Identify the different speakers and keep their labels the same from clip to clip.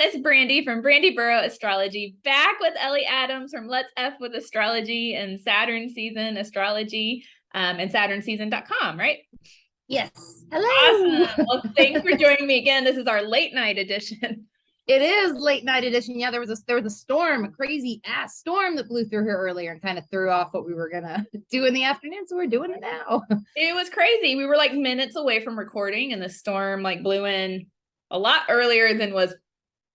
Speaker 1: It's Brandy from Brandy Burrow Astrology, back with Ellie Adams from Let's F with Astrology and Saturn Season Astrology, and SaturnSeason.com, right?
Speaker 2: Yes. Hello.
Speaker 1: Awesome. Well, thanks for joining me again. This is our late night edition.
Speaker 2: It is late night edition. Yeah, there was a storm, a crazy ass storm that blew through here earlier and kind of threw off what we were gonna do in the afternoon. So we're doing it now.
Speaker 1: It was crazy. We were like minutes away from recording, and the storm like blew in a lot earlier than was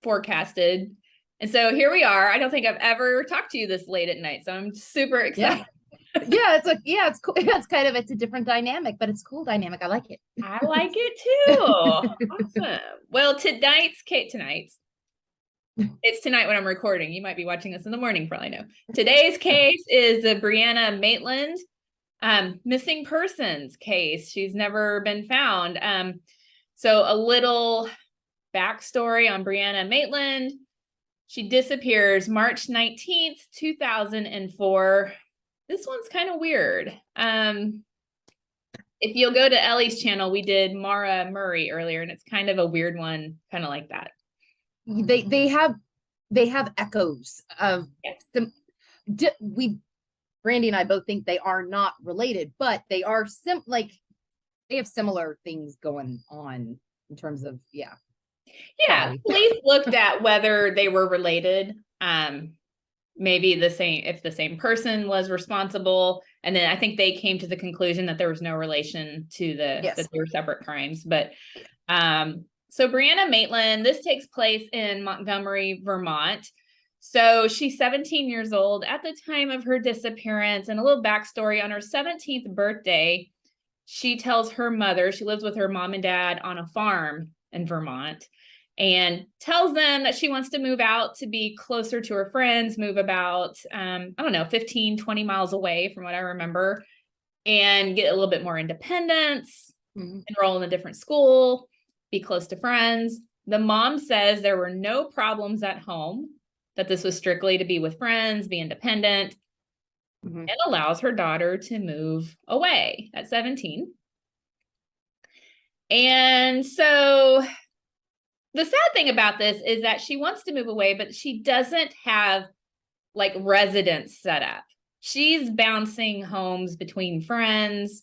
Speaker 1: forecasted. And so here we are. I don't think I've ever talked to you this late at night, so I'm super excited.
Speaker 2: It's cool. It's a different dynamic, but it's cool dynamic. I like it.
Speaker 1: I like it too. Awesome. Well, it's tonight when I'm recording. You might be watching this in the morning for all I know. Today's case is the Brianna Maitland missing persons case. She's never been found. So a little backstory on Brianna Maitland. She disappears March 19th, 2004. This one's kind of weird. If you'll go to Ellie's channel, we did Mara Murray earlier, and it's kind of a weird one, kind of like that.
Speaker 2: They have echoes of some. Brandy and I both think they are not related, but they are they have similar things going on in terms of
Speaker 1: Police looked at whether they were related. Maybe if the same person was responsible. And then I think they came to the conclusion that there was no relation to that they were separate crimes. But so Brianna Maitland, this takes place in Montgomery, Vermont. So she's 17 years old at the time of her disappearance. And a little backstory: on her 17th birthday, she tells her mother, she lives with her mom and dad on a farm in Vermont, and tells them that she wants to move out to be closer to her friends, move about, 15, 20 miles away from what I remember, and get a little bit more independence, enroll in a different school, be close to friends. The mom says there were no problems at home, that this was strictly to be with friends, be independent, and allows her daughter to move away at 17. And so the sad thing about this is that she wants to move away, but she doesn't have like residence set up. She's bouncing homes between friends,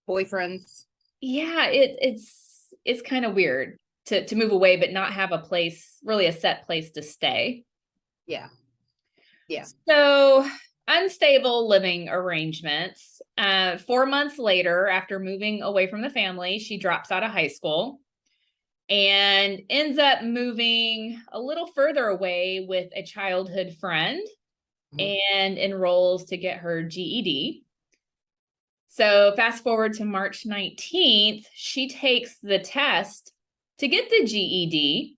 Speaker 2: boyfriends.
Speaker 1: Yeah, it's kind of weird to move away, but not have a set place to stay.
Speaker 2: Yeah.
Speaker 1: So unstable living arrangements. 4 months later, after moving away from the family, she drops out of high school and ends up moving a little further away with a childhood friend and enrolls to get her GED. So fast forward to March 19th, she takes the test to get the GED.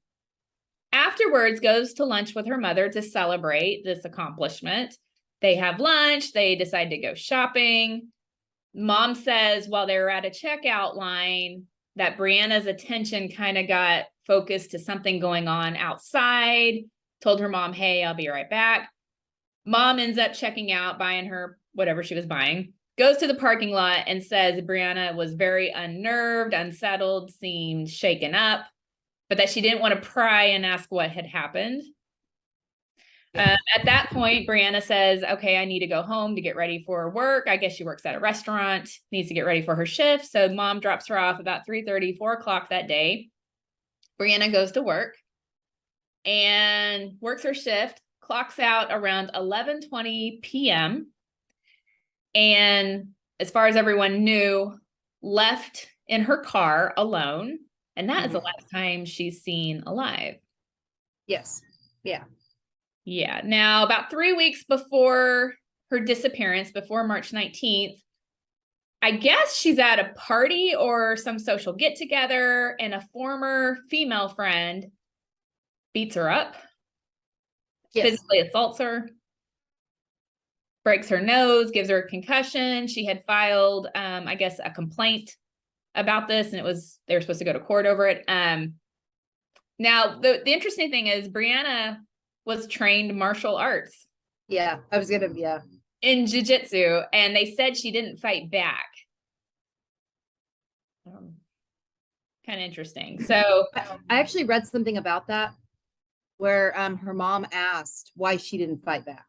Speaker 1: Afterwards, goes to lunch with her mother to celebrate this accomplishment. They have lunch. They decide to go shopping. Mom says while they were at a checkout line that Brianna's attention kind of got focused to something going on outside, told her mom, hey, I'll be right back. Mom ends up checking out, buying her whatever she was buying, goes to the parking lot and says Brianna was very unnerved, unsettled, seemed shaken up, but that she didn't want to pry and ask what had happened. At that point, Brianna says, okay, I need to go home to get ready for work. I guess she works at a restaurant, needs to get ready for her shift. So mom drops her off about 3:30, 4 o'clock that day. Brianna goes to work and works her shift, clocks out around 11:20 p.m. And as far as everyone knew, left in her car alone. And that is the last time she's seen alive.
Speaker 2: Yes. Yeah.
Speaker 1: Yeah. Now, about 3 weeks before her disappearance, before March 19th, I guess she's at a party or some social get together, and a former female friend beats her up, physically assaults her, breaks her nose, gives her a concussion. She had filed, I guess, a complaint about this, and they were supposed to go to court over it. Now, the interesting thing is Brianna was trained martial arts.
Speaker 2: Yeah,
Speaker 1: in jiu-jitsu, and they said she didn't fight back. Kind of interesting. So
Speaker 2: I actually read something about that where her mom asked why she didn't fight back.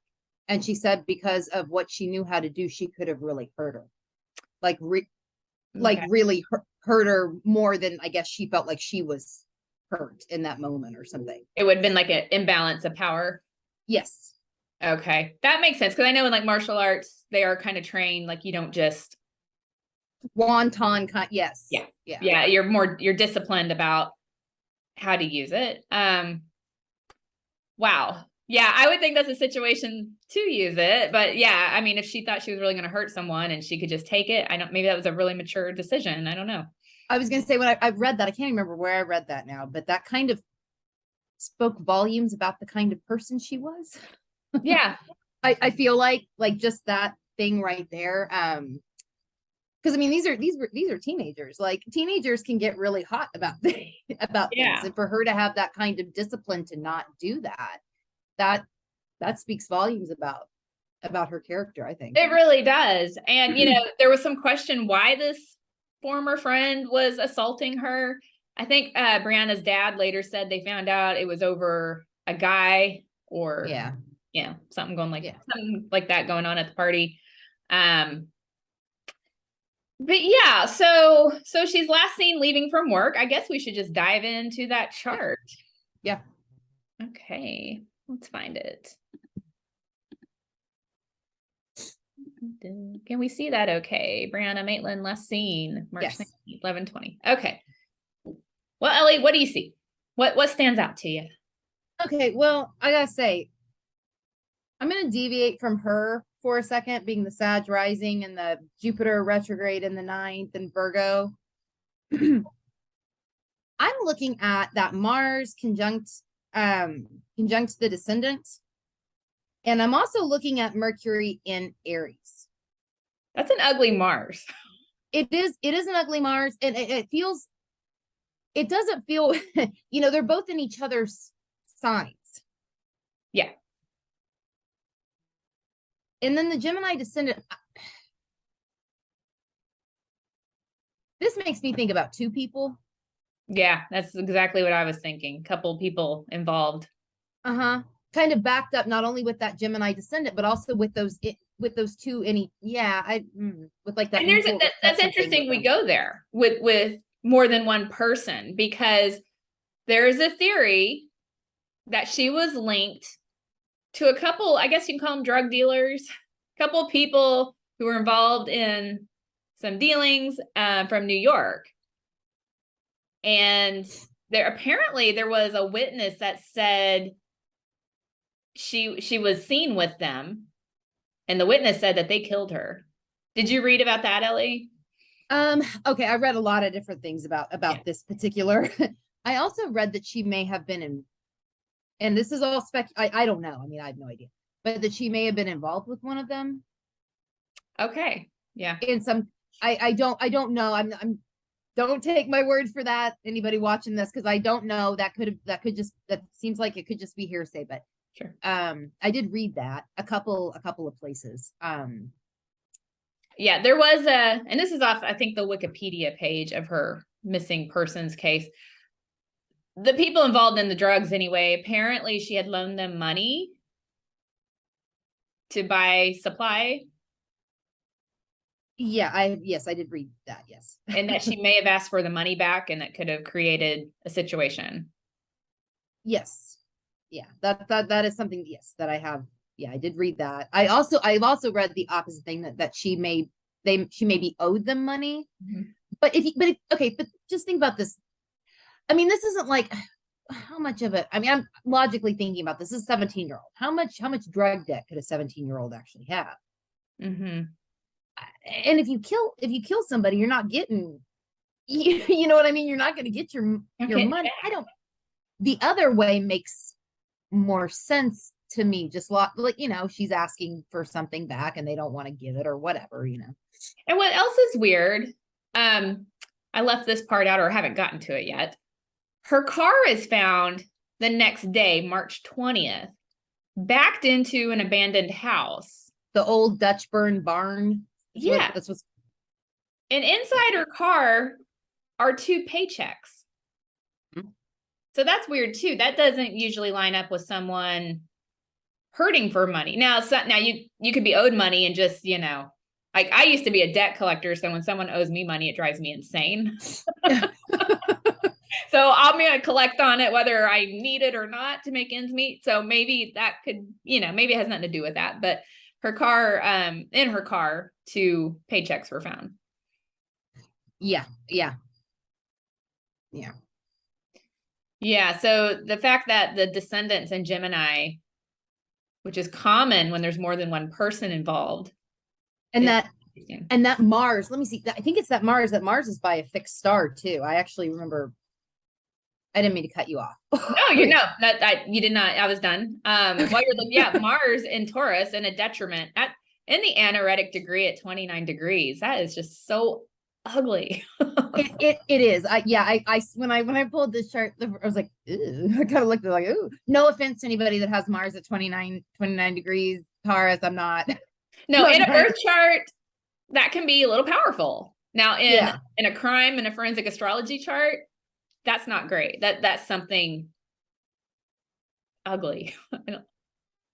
Speaker 2: And she said because of what she knew how to do, she could have really hurt her. Like really hurt her more than I guess she felt like she was hurt in that moment or something.
Speaker 1: It would have been like an imbalance of power.
Speaker 2: Yes.
Speaker 1: Okay. That makes sense. Because I know in like martial arts, they are kind of trained, like you don't just
Speaker 2: wonton yes.
Speaker 1: Yeah. You're disciplined about how to use it. Wow. Yeah, I would think that's a situation to use it. But yeah, I mean, if she thought she was really going to hurt someone and she could just take it, maybe that was a really mature decision. I don't know.
Speaker 2: I was going to say when I read that, I can't remember where I read that now, but that kind of spoke volumes about the kind of person she was.
Speaker 1: Yeah.
Speaker 2: I feel like just that thing right there. Because I mean, these are teenagers. Like teenagers can get really hot about things, and for her to have that kind of discipline to not do that speaks volumes about her character. I think
Speaker 1: it really does. And there was some question why this former friend was assaulting her. I think Brianna's dad later said they found out it was over a guy or something something like that going on at the party. But yeah, so she's last seen leaving from work. I guess we should just dive into that chart.
Speaker 2: Yeah.
Speaker 1: Okay, let's find it. Can we see that okay? Brianna Maitland last seen March 19th, 11/20. Okay. Well, Ellie, what do you see? What stands out to you?
Speaker 2: Okay, well, I gotta say, I'm gonna deviate from her for a second, being the Sag rising and the Jupiter retrograde in the 9th and Virgo. I'm looking at that Mars conjunct the descendant. And I'm also looking at Mercury in Aries.
Speaker 1: That's an ugly Mars.
Speaker 2: It is an ugly Mars. And it doesn't feel, they're both in each other's signs.
Speaker 1: Yeah.
Speaker 2: And then the Gemini descendant, this makes me think about two people.
Speaker 1: Yeah, that's exactly what I was thinking. Couple people involved.
Speaker 2: Kind of backed up not only with that Gemini descendant, but also with those two with like that.
Speaker 1: And that's interesting. We go there with more than one person, because there's a theory that she was linked to a couple, I guess you can call them drug dealers, a couple people who were involved in some dealings from New York. And there was a witness that said she was seen with them, and the witness said that they killed her. Did you read about that, Ellie?
Speaker 2: Okay, I read a lot of different things about this particular. I also read that she may have been in, and this is all I don't know. I mean, I have no idea, but that she may have been involved with one of them. Okay. Yeah. In some, I don't know. I'm don't take my word for that, anybody watching this, because I don't know. That seems like it could just be hearsay, but
Speaker 1: sure.
Speaker 2: I did read that a couple of places.
Speaker 1: Yeah, there was and this is off, I think, the Wikipedia page of her missing persons case. The people involved in the drugs, anyway, apparently she had loaned them money to buy supply.
Speaker 2: Yeah, I did read that, yes.
Speaker 1: And that she may have asked for the money back, and that could have created a situation.
Speaker 2: Yes. Yeah, that is something, yes, that I have. Yeah, I did read that. I've also read the opposite thing, that she may be owed them money. Mm-hmm. But just think about this. I mean, this isn't like how much of it. I mean, I'm logically thinking about this. This is a 17-year-old. How much drug debt could a 17-year-old actually have? Mm-hmm. And if you kill somebody, you're not getting, you know what I mean? You're not going to get your money. The other way makes more sense to me. Just like, she's asking for something back and they don't want to give it or whatever, And
Speaker 1: what else is weird? I left this part out, or haven't gotten to it yet. Her car is found the next day, March 20th, backed into an abandoned house.
Speaker 2: The old Dutch burn barn.
Speaker 1: Yeah. And inside her car are 2 paychecks. So that's weird too. That doesn't usually line up with someone hurting for money. Now, now you could be owed money and just, like I used to be a debt collector. So when someone owes me money, it drives me insane. So I'm going to collect on it, whether I need it or not to make ends meet. So maybe that could, maybe it has nothing to do with that, but in her car, 2 paychecks were found.
Speaker 2: Yeah. Yeah.
Speaker 1: So the fact that the descendants in Gemini, which is common when there's more than one person involved.
Speaker 2: And that Mars, let me see. I think it's that Mars is by a fixed star too. I actually remember. I didn't mean to cut you off.
Speaker 1: No, you did not. I was done. While you're looking, Mars in Taurus and a detriment in the anaretic degree at 29 degrees. That is just so ugly.
Speaker 2: It is. When I pulled this chart, I was like, ew. I kind of looked at it like, ooh. No offense to anybody that has Mars at 29 degrees Taurus. I'm not.
Speaker 1: No, in a birth chart, that can be a little powerful. Now, in a crime and a forensic astrology chart, that's not great. That's something ugly.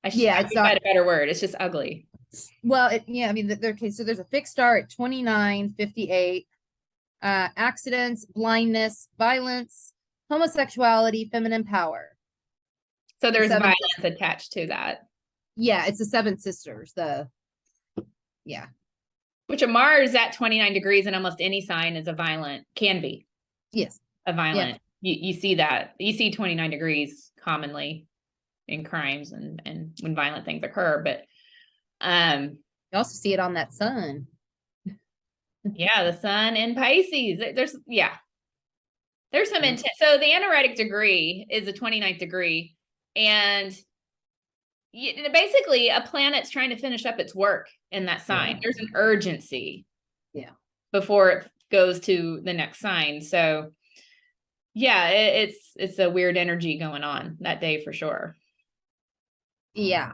Speaker 1: It's not a better word. It's just ugly.
Speaker 2: Well, I mean, so there's a fixed star at 29:58. Accidents, blindness, violence, homosexuality, feminine power.
Speaker 1: So there's violence attached to that.
Speaker 2: Yeah, it's the 7 sisters.
Speaker 1: Which a Mars at 29 degrees in almost any sign is can be.
Speaker 2: Yes.
Speaker 1: A violent. Yeah. You see that. You see 29 degrees commonly in crimes and when violent things occur, but
Speaker 2: you also see it on that sun.
Speaker 1: Yeah, the sun in Pisces. There's some intent. So the anaretic degree is a 29th degree, and basically a planet's trying to finish up its work in that sign. There's an urgency before it goes to the next sign. So it's a weird energy going on that day for sure.
Speaker 2: Yeah.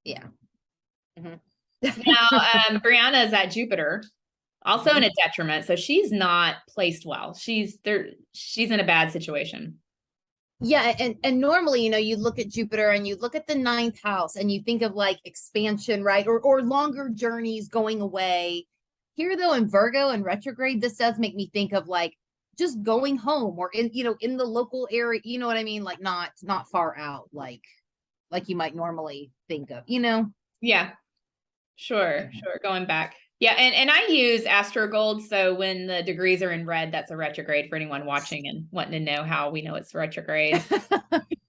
Speaker 1: Mm-hmm. Now Brianna is at Jupiter, also in a detriment, so she's not placed well. She's in a bad situation.
Speaker 2: Yeah, and normally, you look at Jupiter and you look at the 9th house and you think of like expansion, right? Or longer journeys going away. Here though, in Virgo and retrograde, this does make me think of like just going home or in the local area, you know what I mean? Like not far out, like you might normally think of,
Speaker 1: Yeah, sure. Going back. Yeah, and I use AstroGold, so when the degrees are in red, that's a retrograde for anyone watching and wanting to know how we know it's retrograde.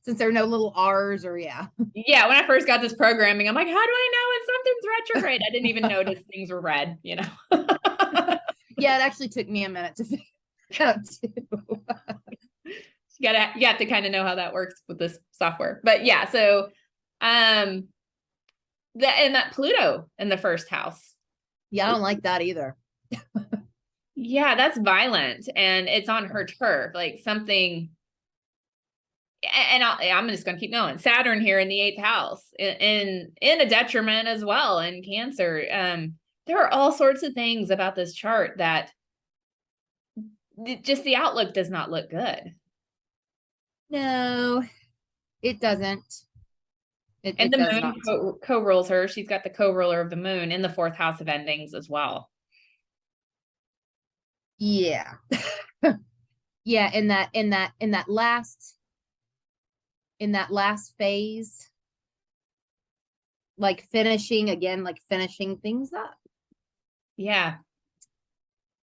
Speaker 2: Since there are no little R's or
Speaker 1: Yeah, when I first got this programming, I'm like, how do I know when something's retrograde? I didn't even notice things were red,
Speaker 2: Yeah, it actually took me a minute to figure it out too.
Speaker 1: You have to kind of know how that works with this software. But yeah, so that Pluto in the 1st house.
Speaker 2: Yeah, I don't like that either.
Speaker 1: Yeah, that's violent, and it's on her turf, like something. And I'm just going to keep going. Saturn here in the 8th house, in a detriment as well, in Cancer. There are all sorts of things about this chart that just the outlook does not look good.
Speaker 2: No, it doesn't.
Speaker 1: And the moon co-rules her. She's got the co-ruler of the moon in the 4th house of endings as well.
Speaker 2: Yeah. Yeah, in that last phase, like finishing things up.
Speaker 1: Yeah.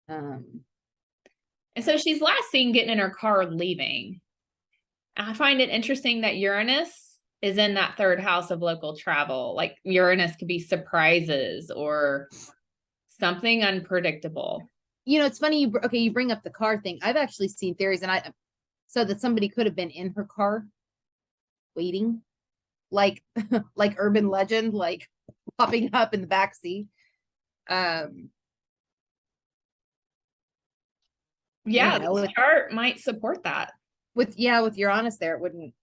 Speaker 1: And so she's last seen getting in her car leaving. I find it interesting that Uranus is in that 3rd house of local travel. Like Uranus could be surprises or something unpredictable.
Speaker 2: It's funny you bring up the car thing. I've actually seen theories so that somebody could have been in her car waiting, like urban legend, like popping up in the back seat.
Speaker 1: The chart might support that.
Speaker 2: With Uranus there, it wouldn't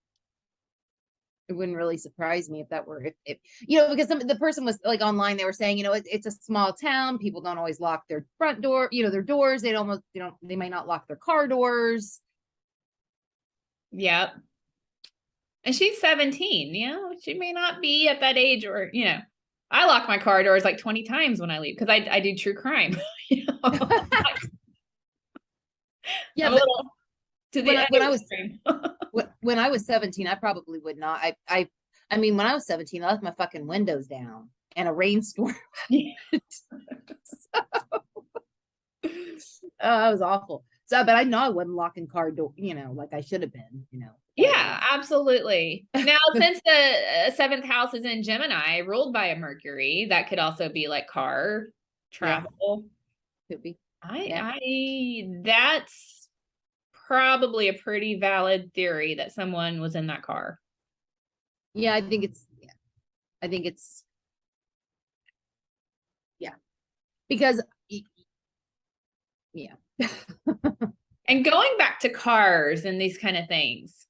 Speaker 2: really surprise me if that were if because the person was like online, they were saying, it's a small town, people don't always lock their front door, their doors, they might not lock their car doors.
Speaker 1: Yep. And she's 17, she may not be at that age, or, I lock my car doors like 20 times when I leave because I do true crime.
Speaker 2: Yeah,
Speaker 1: I'm a
Speaker 2: but
Speaker 1: little to the
Speaker 2: when I was
Speaker 1: extreme.
Speaker 2: when I was 17, I probably would not. I mean, when I was 17, I left my fucking windows down in a rainstorm. So, that was awful. So, but I know I wasn't locking car door, like I should have been,
Speaker 1: Yeah, absolutely. Now, since the seventh house is in Gemini, ruled by a Mercury, that could also be like car travel.
Speaker 2: Could be. Yeah.
Speaker 1: That's probably a pretty valid theory that someone was in that car.
Speaker 2: Yeah, I think it's yeah. Because yeah.
Speaker 1: And going back to cars and these kind of things,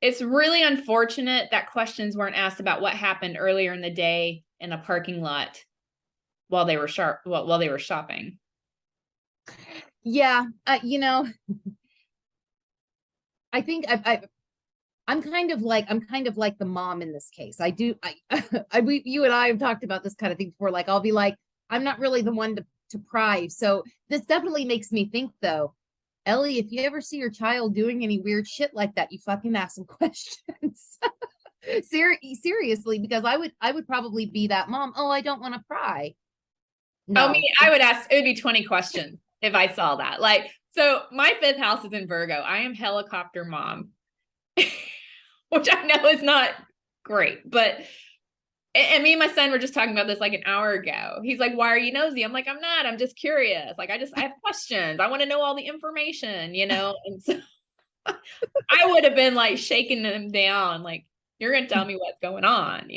Speaker 1: it's really unfortunate that questions weren't asked about what happened earlier in the day in a parking lot while they were shopping.
Speaker 2: Yeah, I think I'm kind of like the mom in this case. You and I have talked about this kind of thing before. Like I'll be like, I'm not really the one to pry. So this definitely makes me think though, Ellie, if you ever see your child doing any weird shit like that, you fucking ask some questions. Seriously, because I would probably be that mom. Oh, I don't want to pry.
Speaker 1: No.
Speaker 2: No.
Speaker 1: I would ask, it would be 20 questions if I saw that. Like, so my fifth house is in Virgo. I am helicopter mom, which I know is not great, but and me and my son were just talking about this like an hour ago. He's like, why are you nosy? I'm like, I'm not, I'm just curious. Like, I have questions. I want to know all the information, And so I would have been like shaking them down, like, you're going to tell me what's going on.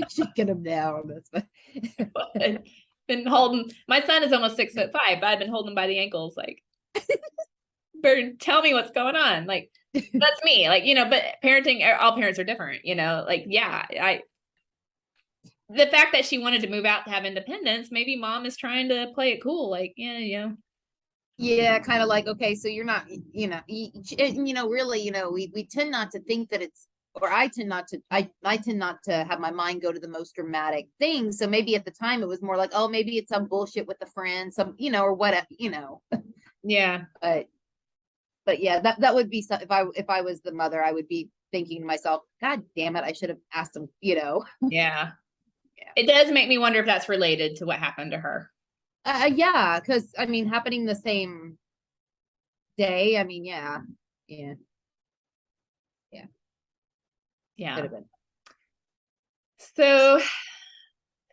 Speaker 2: Shaking them down.
Speaker 1: Been holding, my son is almost 6'5", but I've been holding him by the ankles, like, better tell me what's going on. Like, that's me, like, but parenting, all parents are different, like, yeah, the fact that she wanted to move out to have independence, maybe mom is trying to play it cool, like,
Speaker 2: Yeah, kind of like, okay, so you're not, really, we tend not to think that it's, or I tend not to, I tend not to have my mind go to the most dramatic things. So maybe at the time it was more like, oh, maybe it's some bullshit with the friend, some, or whatever,
Speaker 1: yeah.
Speaker 2: But yeah, that would be if I was the mother, I would be thinking to myself, God damn it, I should have asked him,
Speaker 1: Yeah. It does make me wonder if that's related to what happened to her.
Speaker 2: Yeah, because I mean, happening the same day. I mean, yeah. Could have been.
Speaker 1: So, is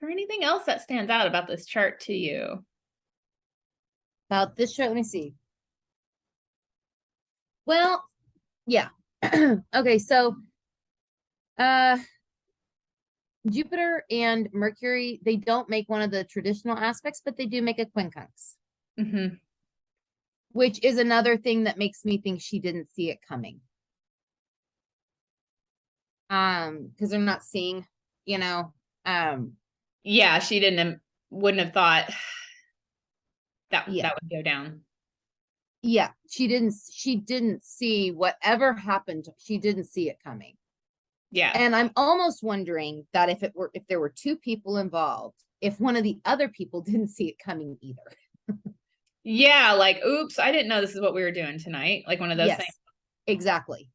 Speaker 1: there anything else that stands out about this chart to you?
Speaker 2: About this chart, let me see. Well, yeah. Okay, so Jupiter and Mercury, they don't make one of the traditional aspects, but they do make a quincunx.
Speaker 1: Mm-hmm.
Speaker 2: Which is another thing that makes me think she didn't see it coming. Because they're not seeing,
Speaker 1: yeah, she wouldn't have thought that would go down.
Speaker 2: Yeah, she didn't see whatever happened. She didn't see it coming.
Speaker 1: Yeah.
Speaker 2: And I'm almost wondering that if there were two people involved, if one of the other people didn't see it coming either.
Speaker 1: Yeah, like, oops, I didn't know this is what we were doing tonight. Like one of those things.
Speaker 2: Exactly.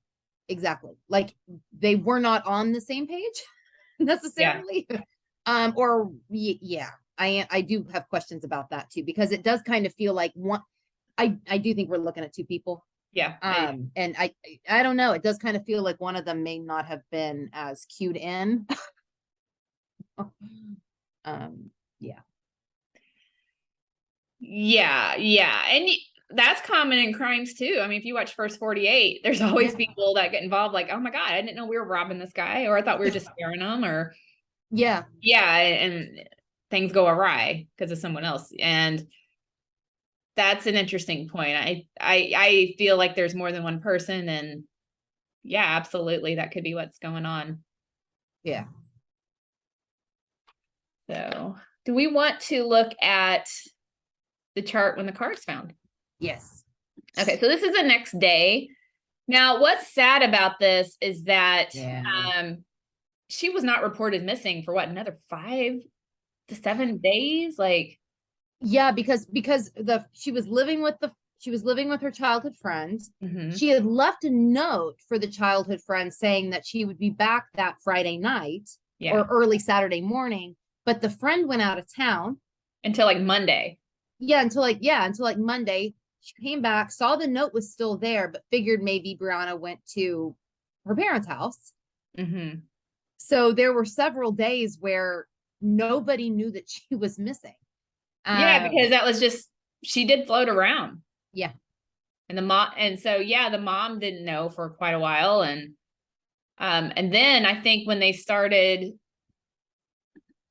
Speaker 2: Like they were not on the same page necessarily. Yeah. Or yeah, I do have questions about that too, because it does kind of feel like one. I do think we're looking at two people.
Speaker 1: Yeah.
Speaker 2: And I don't know. It does kind of feel like one of them may not have been as cued in. Yeah.
Speaker 1: Yeah. And that's common in crimes too. I mean, if you watch First 48, there's always people that get involved like, oh my God, I didn't know we were robbing this guy, or I thought we were just scaring him, or
Speaker 2: yeah.
Speaker 1: And things go awry because of someone else. And that's an interesting point. I feel like there's more than one person, and yeah, absolutely, that could be what's going on.
Speaker 2: Yeah.
Speaker 1: So, do we want to look at the chart when the card's found?
Speaker 2: Yes.
Speaker 1: Okay, so this is the next day. Now, what's sad about this is that she was not reported missing for what, another 5 to 7 days? Like,
Speaker 2: Yeah, because she was living with her childhood friend.
Speaker 1: mhm.
Speaker 2: She had left a note for the childhood friend saying that she would be back that Friday night
Speaker 1: Yeah,
Speaker 2: or early Saturday morning, but the friend went out of town.
Speaker 1: until like Monday.
Speaker 2: Yeah, until like Monday. She came back, saw the note was still there, but figured maybe Brianna went to her parents' house.
Speaker 1: Mhm.
Speaker 2: So there were several days where nobody knew that she was missing.
Speaker 1: Yeah, because that was just, she did float around.
Speaker 2: Yeah.
Speaker 1: And the mom didn't know for quite a while. And then I think when they started,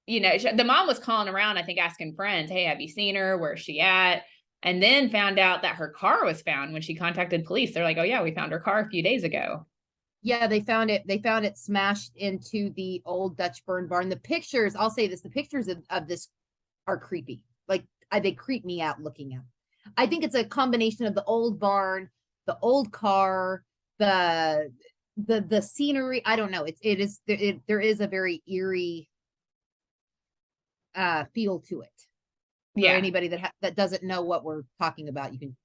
Speaker 1: the mom was calling around, I think asking friends, hey, have you seen her? Where's she at? And then found out that her car was found when she contacted police. They're like, oh yeah, we found her car a few days ago.
Speaker 2: Yeah, they found it smashed into the old Dutch burn barn. The pictures, I'll say this, the pictures of this are creepy. Like they creep me out looking at. I think it's a combination of the old barn, the old car, the scenery. I don't know. There is a very eerie feel to it. For
Speaker 1: Yeah.
Speaker 2: anybody that doesn't know what we're talking about, you can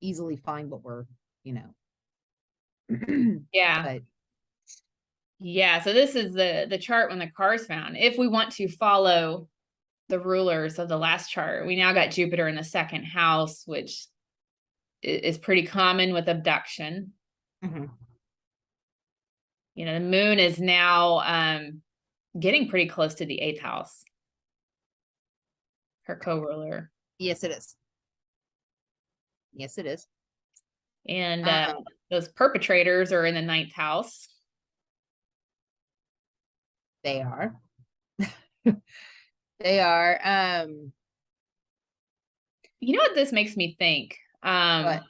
Speaker 2: easily find what we're,
Speaker 1: Yeah.
Speaker 2: but
Speaker 1: Yeah. So this is the chart when the car's found. If we want to follow the rulers of the last chart, we now got Jupiter in the second house, which is pretty common with abduction.
Speaker 2: mhm.
Speaker 1: The moon is now getting pretty close to the 8th house, her co-ruler.
Speaker 2: Yes, it is. Yes, it is.
Speaker 1: And those perpetrators are in the 9th house.
Speaker 2: They are. They are.
Speaker 1: You know what this makes me think?
Speaker 2: What?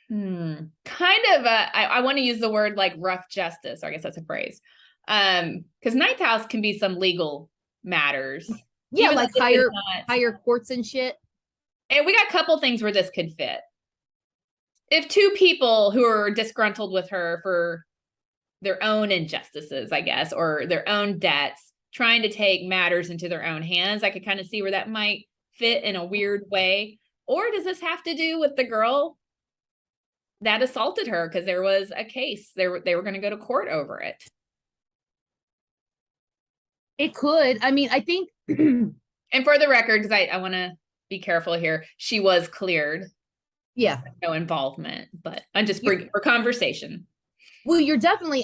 Speaker 1: Kind of I want to use the word like rough justice, or I guess that's a phrase. Because 9th house can be some legal matters.
Speaker 2: Yeah,
Speaker 1: Even
Speaker 2: like
Speaker 1: though this is
Speaker 2: higher courts and shit.
Speaker 1: And we got a couple things where this could fit. If two people who are disgruntled with her for their own injustices, I guess, or their own debts, trying to take matters into their own hands, I could kind of see where that might fit in a weird way. Or does this have to do with the girl that assaulted her? Because there was a case. They were going to go to court over it.
Speaker 2: It could. I mean, I think.
Speaker 1: And for the record, because I want to be careful here, she was cleared.
Speaker 2: Yeah.
Speaker 1: No involvement, but I'm just bringing for conversation.
Speaker 2: Well, you're definitely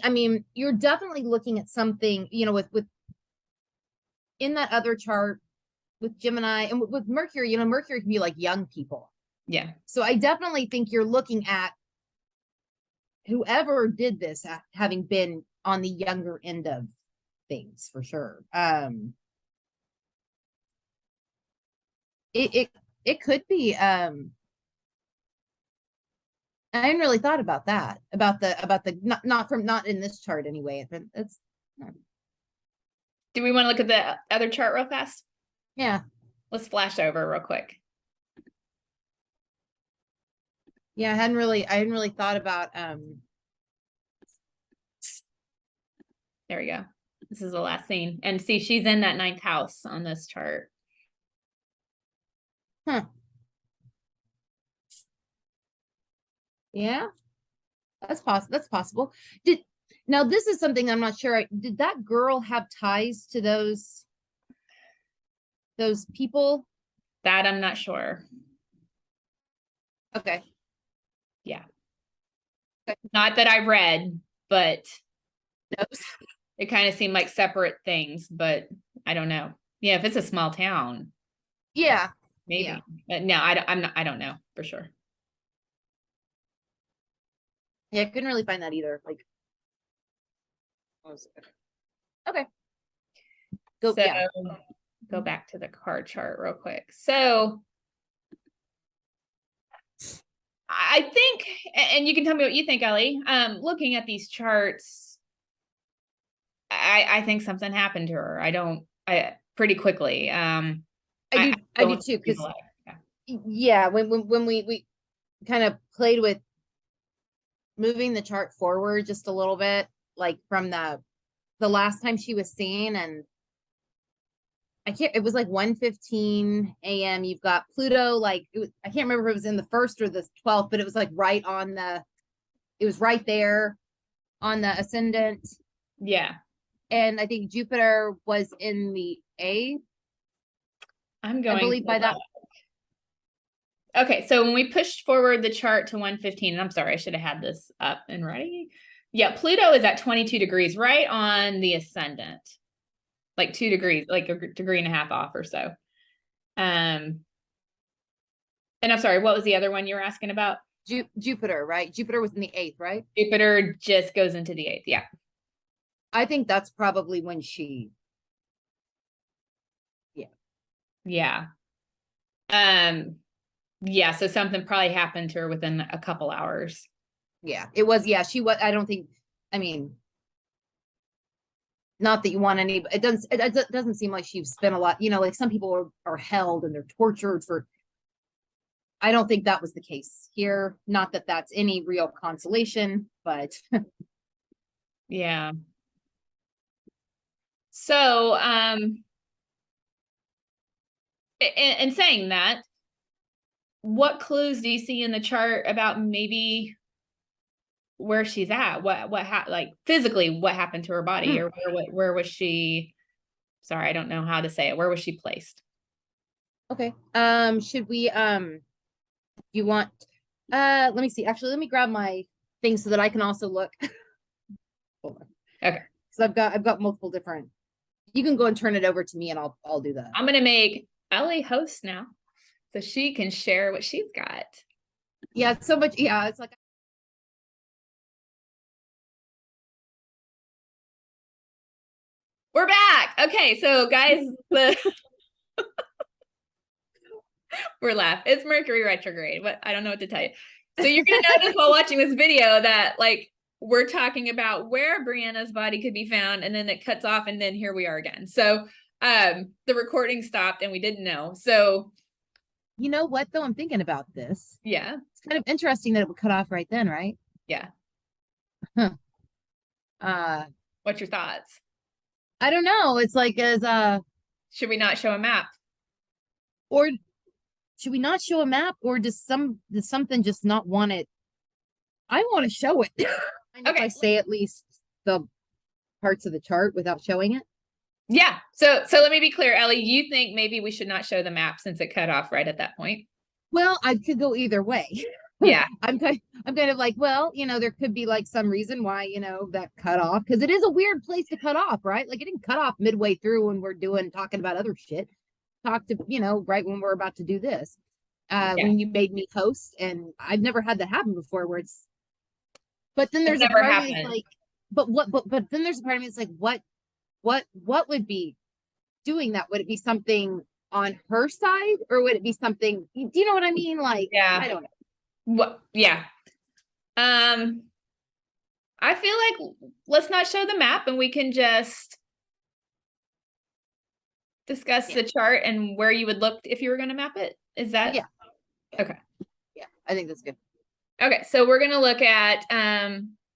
Speaker 2: looking at something, with in that other chart with Gemini and with Mercury, Mercury can be like young people.
Speaker 1: Yeah.
Speaker 2: So I definitely think you're looking at whoever did this having been on the younger end of things for sure. It could be. I hadn't really thought about that. About the not in this chart anyway. It's.
Speaker 1: Do we want to look at the other chart real fast?
Speaker 2: Yeah.
Speaker 1: Let's flash over real quick.
Speaker 2: Yeah, I hadn't really thought about
Speaker 1: There we go. This is the last scene. And see, she's in that 9th house on this chart.
Speaker 2: Huh. Yeah. That's possible. Now this is something I'm not sure. Did that girl have ties to those people?
Speaker 1: That I'm not sure.
Speaker 2: Okay.
Speaker 1: Yeah. Okay. Not that I read, but it kind of seemed like separate things, but I don't know. Yeah, if it's a small town.
Speaker 2: Yeah.
Speaker 1: Maybe.
Speaker 2: Yeah.
Speaker 1: But no, I don't know for sure.
Speaker 2: Yeah, I couldn't really find that either. Like, okay.
Speaker 1: Go back to the card chart real quick. So I think, and you can tell me what you think, Ellie. Looking at these charts, I think something happened to her. I pretty quickly.
Speaker 2: I do too, because Yeah, when we kind of played with moving the chart forward just a little bit, like from the last time she was seen, and it was like 1:15 a.m. You've got Pluto, like I can't remember if it was in the first or the 12th, but it was like it was right there on the ascendant.
Speaker 1: Yeah.
Speaker 2: And I think Jupiter was in the eighth.
Speaker 1: I'm
Speaker 2: I
Speaker 1: going
Speaker 2: believe by that.
Speaker 1: Okay, so when we pushed forward the chart to 1:15, and I'm sorry, I should have had this up and ready. Yeah, Pluto is at 22 degrees, right on the ascendant, like 2 degrees, like a degree and a half off or so. And I'm sorry, what was the other one you were asking about?
Speaker 2: Jupiter, right? Jupiter was in the eighth, right?
Speaker 1: Jupiter just goes into the eighth. Yeah.
Speaker 2: I think that's probably when
Speaker 1: Yeah. Yeah, so something probably happened to her within a couple hours.
Speaker 2: yeah, it was, yeah, she was, I don't think, I mean, not that you want any, it doesn't seem like she's spent a lot, like some people are held and they're tortured for, I don't think that was the case here. Not that that's any real consolation, but
Speaker 1: Yeah. So, in saying that, what clues do you see in the chart about maybe where she's at? Like physically, what happened to her body, or where was she? Sorry, I don't know how to say it. Where was she placed?
Speaker 2: okay. Should we you want let me see. Actually, let me grab my thing so that I can also look. Hold on.
Speaker 1: Okay.
Speaker 2: So I've got multiple different. You can go and turn it over to me and I'll do that.
Speaker 1: I'm gonna make Ellie host now, so she can share what she's got.
Speaker 2: Yeah, it's so much. Yeah, it's like
Speaker 1: We're back. Okay, so guys, we're laughing. It's Mercury retrograde. But I don't know what to tell you. So you're gonna notice while watching this video that like we're talking about where Brianna's body could be found, and then it cuts off, and then here we are again. So the recording stopped and we didn't know. So
Speaker 2: you know what though? I'm thinking about this.
Speaker 1: yeah.
Speaker 2: It's kind of interesting that it would cut off right then, right?
Speaker 1: Yeah.
Speaker 2: uh
Speaker 1: What's your thoughts?
Speaker 2: I don't know. It's like as
Speaker 1: Should we not show a map?
Speaker 2: or should we not show a map, or does something just not want it? I want to show it. And if
Speaker 1: Okay.
Speaker 2: I say at least the parts of the chart without showing it.
Speaker 1: Yeah. So let me be clear, Ellie, you think maybe we should not show the map since it cut off right at that point?
Speaker 2: Well, I could go either way.
Speaker 1: Yeah.
Speaker 2: I'm kind of like, well, there could be like some reason why, that cut off, because it is a weird place to cut off, right? Like it didn't cut off midway through when we're talking about other shit. Talk to, right when we're about to do this. When you made me host, and I've never had that happen before where it's, but then there's a
Speaker 1: never
Speaker 2: part of me
Speaker 1: happened.
Speaker 2: that's like, but then there's a part of me that's like, what would be doing that? Would it be something on her side, or would it be something, do you know what I mean? Like,
Speaker 1: Yeah.
Speaker 2: I don't know.
Speaker 1: What? Yeah. I feel like let's not show the map and we can just discuss the chart and where you would look if you were going to map it. Is that?
Speaker 2: Yeah.
Speaker 1: Okay.
Speaker 2: Yeah, I think that's good.
Speaker 1: Okay, so we're going to look at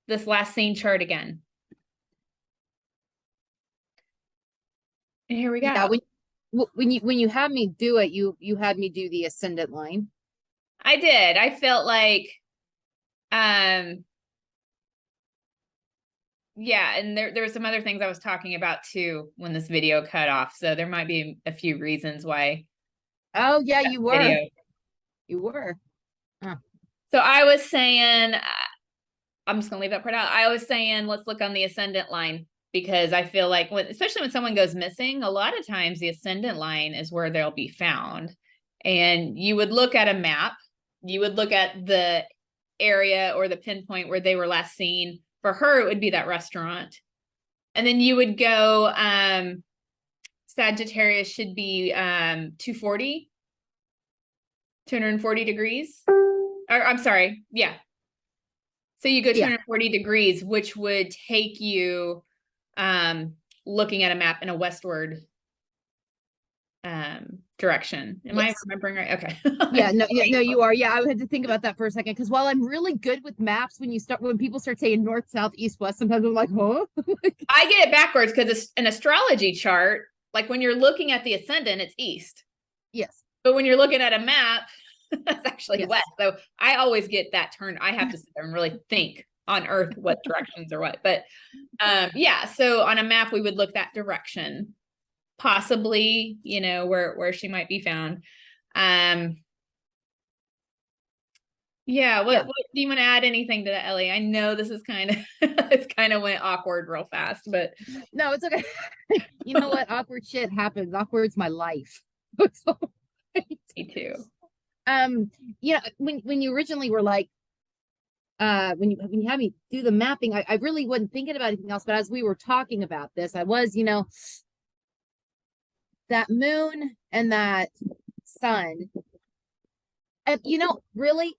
Speaker 1: this last scene chart again. And here we go.
Speaker 2: Yeah, when you had me do it, you had me do the ascendant line.
Speaker 1: I did. I felt like yeah, and there were some other things I was talking about too when this video cut off. So there might be a few reasons why.
Speaker 2: Oh yeah, you were. You were. Huh.
Speaker 1: So I was saying, I'm just gonna leave that part out. I was saying, let's look on the ascendant line, because I feel like especially when someone goes missing, a lot of times the ascendant line is where they'll be found. And you would look at a map, you would look at the area or the pinpoint where they were last seen. For her, it would be that restaurant. And then you would go, Sagittarius should be 240 degrees. Or I'm sorry, yeah. So you go 240 degrees, which would take you looking at a map in a westward direction. Am I remembering right? Okay.
Speaker 2: Yeah, no, you are. Yeah, I had to think about that for a second because while I'm really good with maps, when people start saying north, south, east, west, sometimes I'm like, huh?
Speaker 1: I get it backwards because it's an astrology chart. Like when you're looking at the ascendant, it's east.
Speaker 2: Yes.
Speaker 1: But when you're looking at a map, that's actually
Speaker 2: Yes.
Speaker 1: west. So I always get that turned. I have to sit there and really think on Earth what directions are what. But yeah, so on a map, we would look that direction, possibly, you know, where she might be found. Yeah, what do you want to add anything to that, Ellie? I know this is kind of it's kind of went awkward real fast, but
Speaker 2: no, it's okay. You know what? Awkward shit happens. Awkward's my life.
Speaker 1: me too.
Speaker 2: You know, when you originally were like, when you had me do the mapping, I really wasn't thinking about anything else. But as we were talking about this, I was, you know, that moon and that sun, and you know, really,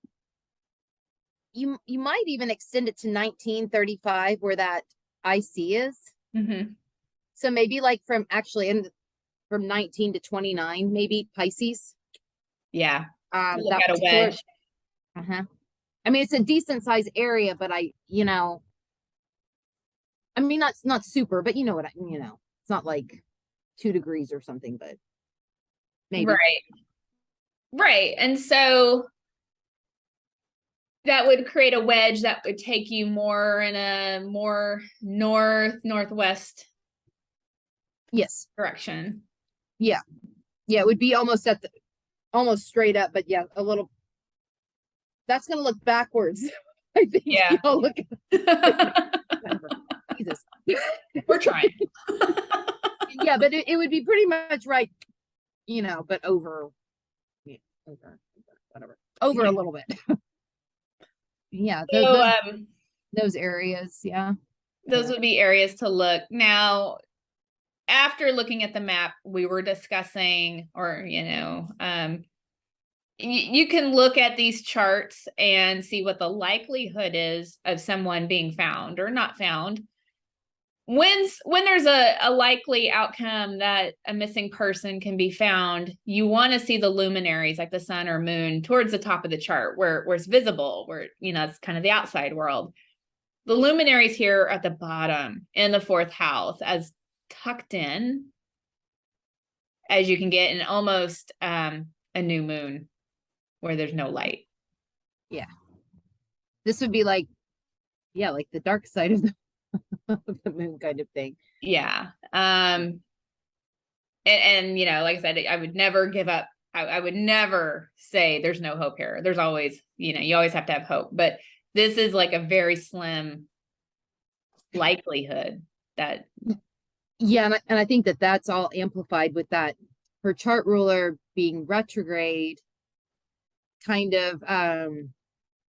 Speaker 2: you might even extend it to 1935, where that IC is.
Speaker 1: Mm-hmm.
Speaker 2: So maybe like from 19 to 29, maybe Pisces.
Speaker 1: Yeah.
Speaker 2: That
Speaker 1: got a wedge.
Speaker 2: I mean, it's a decent sized area, but you know, I mean, not super, but you know what you know, it's not like 2 degrees or something, but maybe.
Speaker 1: Right. And so that would create a wedge that would take you more in a more northwest direction.
Speaker 2: Yeah, it would be almost straight up, but yeah, a little. That's gonna look backwards. I think.
Speaker 1: Yeah.
Speaker 2: Look. Jesus.
Speaker 1: We're trying.
Speaker 2: Yeah, but it would be pretty much right, you know, but over whatever, a little bit. Yeah, those areas, yeah.
Speaker 1: Those would be areas to look. Now, after looking at the map, we were discussing, or, you know, you can look at these charts and see what the likelihood is of someone being found or not found. When there's a likely outcome that a missing person can be found, you want to see the luminaries like the sun or moon towards the top of the chart where it's visible, where, you know, it's kind of the outside world. The luminaries here are at the bottom in the 4th house, as tucked in as you can get, in almost a new moon where there's no light.
Speaker 2: Yeah. This would be like, yeah, like the dark side of the moon kind of thing.
Speaker 1: Yeah. And you know, like I said, I would never give up. I would never say there's no hope here. There's always, you know, you always have to have hope, but this is like a very slim likelihood that.
Speaker 2: Yeah. And I think that's all amplified with that, her chart ruler being retrograde, kind of,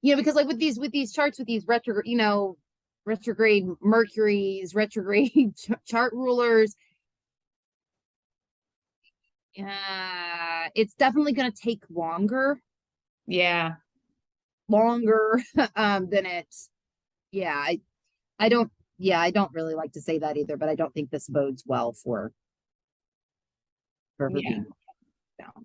Speaker 2: you know, because like with these charts, with these retrograde, you know, retrograde Mercury's, retrograde chart rulers, it's definitely going to take longer.
Speaker 1: Yeah.
Speaker 2: Longer than it. Yeah, I don't really like to say that either, but I don't think this bodes well for her being found.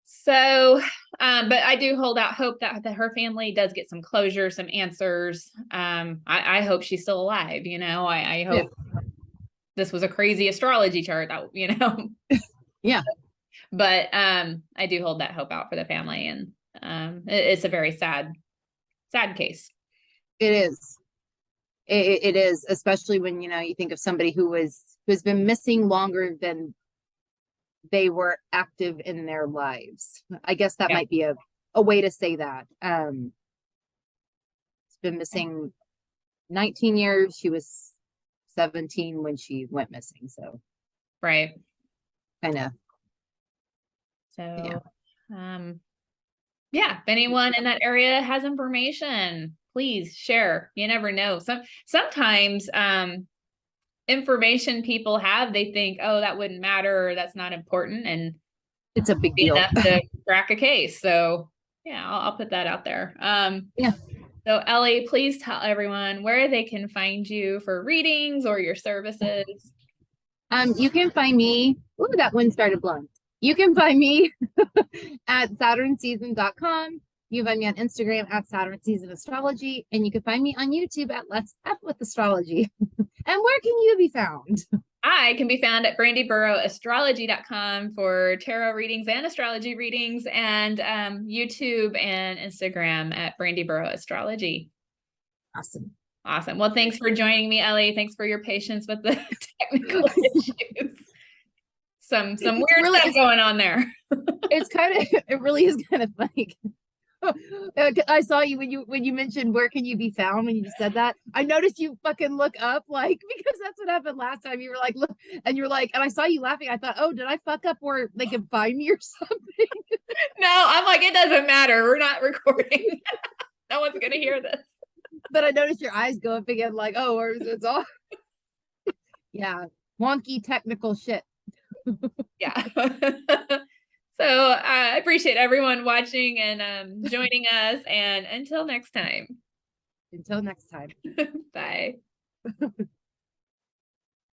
Speaker 1: So, but I do hold out hope that her family does get some closure, some answers. I hope she's still alive. You know, I hope this was a crazy astrology chart that, you know.
Speaker 2: Yeah.
Speaker 1: But I do hold that hope out for the family, and it's a very sad case.
Speaker 2: It is. It is, especially when, you know, you think of somebody who has been missing longer than they were active in their lives. I guess that might be a way to say that. It's been missing 19 years. She was 17 when she went missing. So,
Speaker 1: right.
Speaker 2: Kind of.
Speaker 1: So, yeah, if anyone in that area has information, please share. You never know. Sometimes information people have, they think, oh, that wouldn't matter, or that's not important, and
Speaker 2: it's a big deal
Speaker 1: enough to crack a case. So yeah, I'll put that out there.
Speaker 2: Yeah.
Speaker 1: So Ellie, please tell everyone where they can find you for readings or your services.
Speaker 2: You can find me Ooh, that wind started blowing. You can find me at SaturnSeason.com. You can find me on Instagram at Saturn Season Astrology, and you can find me on YouTube at Let's F with Astrology. And where can you be found?
Speaker 1: I can be found at brandyburrowastrology.com for tarot readings and astrology readings, and YouTube and Instagram at Brandy Burrow Astrology.
Speaker 2: Awesome.
Speaker 1: Awesome. Well, thanks for joining me, Ellie. Thanks for your patience with the technical issues. Some weird
Speaker 2: really
Speaker 1: stuff going on there.
Speaker 2: It really is kind of funny. I saw you when you mentioned where can you be found when you just said that. I noticed you fucking look up, like, because that's what happened last time. You were like, look, and you're like, and I saw you laughing. I thought, oh, did I fuck up where they can find me or something?
Speaker 1: No, I'm like, it doesn't matter. We're not recording. No one's gonna hear this.
Speaker 2: But I noticed your eyes go up again, like, oh, it's all. Yeah, wonky technical shit.
Speaker 1: Yeah. So I appreciate everyone watching and joining us. And until next time.
Speaker 2: Until next time.
Speaker 1: Bye.